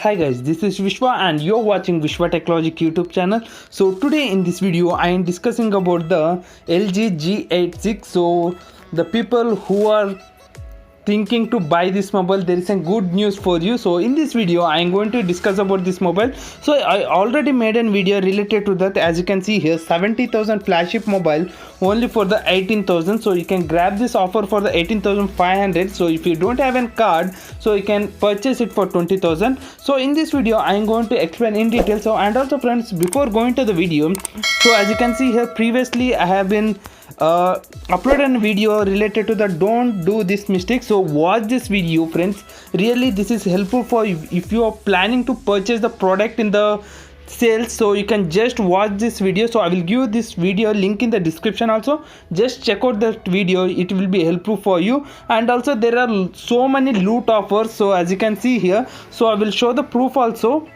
Hi guys, this is Vishwa and you're watching Vishwa Technologic YouTube channel. So today in this video I am discussing about the LG G86. So the people who are thinking to buy this mobile, there is a good news for you. So in this video I am going to discuss about this mobile. So I already made a video related to that. As you can see here, 70,000 flagship mobile only for the 18,000. So you can grab this offer for the 18,500. So if you don't have a card, so you can purchase it for 20,000. So in this video I am going to explain in detail. So and also friends, before going to the video, so as you can see here, previously I have been uploaded a video related to the don't do this mistake. So watch this video friends, really this is helpful for you if you are planning to purchase the product in the sales. So you can just watch this video. So I will give this video link in the description also. Just check out that video, it will be helpful for you. And also there are so many loot offers. So as you can see here, so I will show the proof also.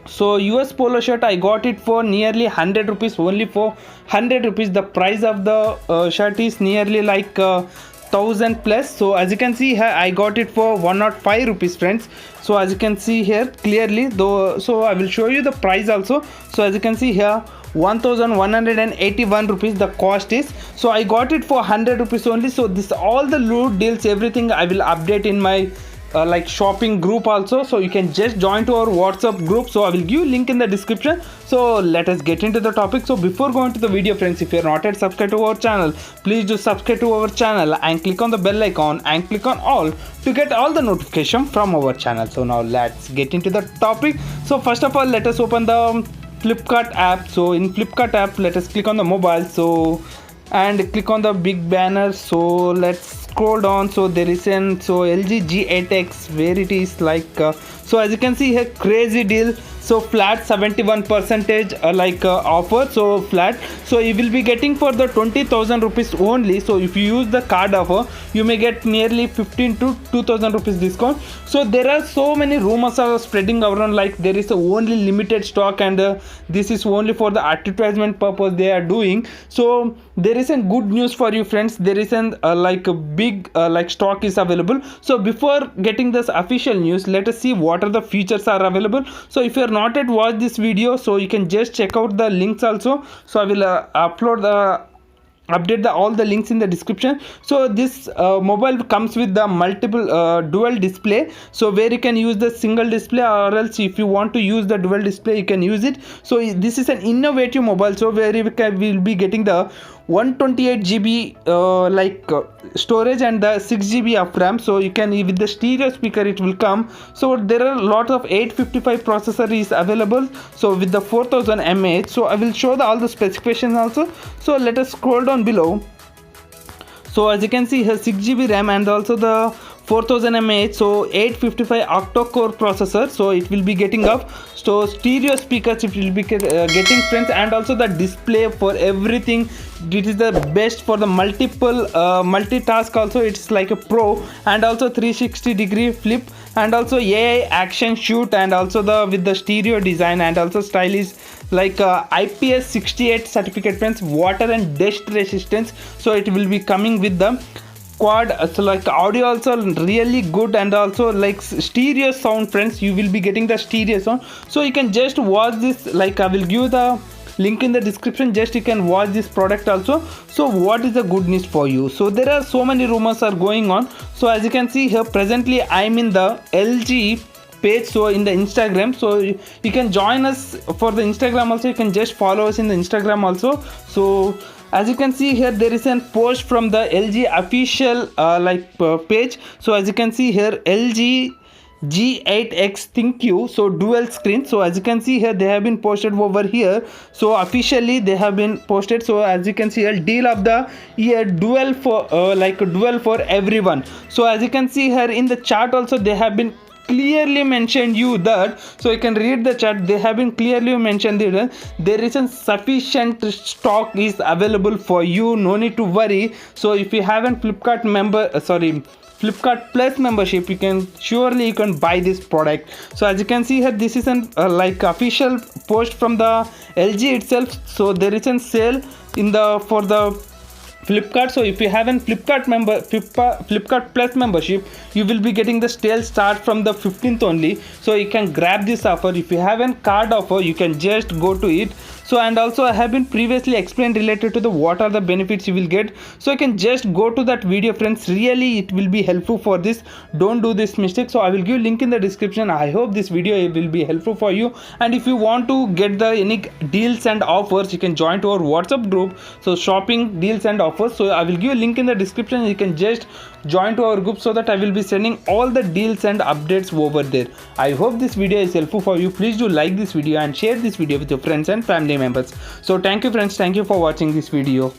So US polo shirt I got it for nearly 100 rupees, only for 100 rupees. The price of the shirt is nearly like 1000 plus. So as you can see here, I got it for 105 rupees friends. So as you can see here clearly though, so I will show you the price also. So as you can see here, 1181 rupees the cost is. So I got it for 100 rupees only. So this all the loot deals, everything I will update in my like shopping group also. So you can just join to our WhatsApp group. So I will give link in the description. So let us get into the topic. So before going to the video friends, if you are not yet subscribed to our channel, please do subscribe to our channel and click on the bell icon and click on all to get all the notification from our channel. So now let's get into the topic. So first of all, let us open the Flipkart app. So in Flipkart app, let us click on the mobile. So and click on the big banner. So let's scroll down. So there is an LG G8X, where it is like so as you can see here, crazy deal. So flat 71% offer, so flat. So you will be getting for the 20,000 rupees only. So if you use the card offer, you may get nearly 15 to 2,000 rupees discount. So there are so many rumors are spreading around like there is a only limited stock and this is only for the advertisement purpose they are doing. So there is a good news for you friends. There is an like a big like stock is available. So before getting this official news, let us see what are the features are available. So if you are not yet watched this video, so you can just check out the links also. So I will update all the links in the description. So this mobile comes with the multiple dual display, so where you can use the single display, or else if you want to use the dual display you can use it. So this is an innovative mobile, so where we'll be getting the 128 GB storage and the 6 GB of RAM. So you can, with the stereo speaker it will come. So there are a lot of 855 processor is available, so with the 4000 mAh. So I will show all the specifications also. So let us scroll down below. So as you can see here, 6 GB RAM and also the 4000 mAh, so 855 octa-core processor. So it will be getting up. So stereo speakers it will be getting friends, and also the display for everything. It is the best for the multiple multitask also. It's like a pro, and also 360-degree flip, and also AI action shoot, and also the with the stereo design, and also style is like IPS 68 certificate friends, water and dust resistance. So it will be coming with the quad, so like audio also really good, and also like stereo sound friends, you will be getting the stereo sound. So you can just watch this, like I will give the link in the description, just you can watch this product also. So what is the good news for you? So there are so many rumors are going on. So as you can see here, presently I'm in the LG page, so in the Instagram. So you can join us for the Instagram also. You can just follow us in the Instagram also. So as you can see here, there is a post from the LG official page. So as you can see here, LG G8X ThinQ, so dual screen. So as you can see here, they have been posted over here. So officially they have been posted. So as you can see here, deal of the year, dual for dual for everyone. So as you can see here in the chart also, they have been clearly mentioned you that. So you can read the chat, they have been clearly mentioned that there is a sufficient stock is available for you, no need to worry. So if you haven't Flipkart Flipkart Plus membership, you can buy this product. So as you can see here, this is an official post from the LG itself. So there is a sale in the for the Flipkart. So if you have an Flipkart Plus membership, you will be getting the sale start from the 15th only. So you can grab this offer. If you have a card offer, you can just go to it. So and also I have been previously explained related to the what are the benefits you will get. So you can just go to that video, friends. Really it will be helpful for this. Don't do this mistake. So I will give link in the description. I hope this video will be helpful for you. And if you want to get the any deals and offers, you can join to our WhatsApp group. So shopping deals and offers. So I will give a link in the description. You can just join to our group so that I will be sending all the deals and updates over there. I hope this video is helpful for you. Please do like this video and share this video with your friends and family members. So thank you, friends. Thank you for watching this video.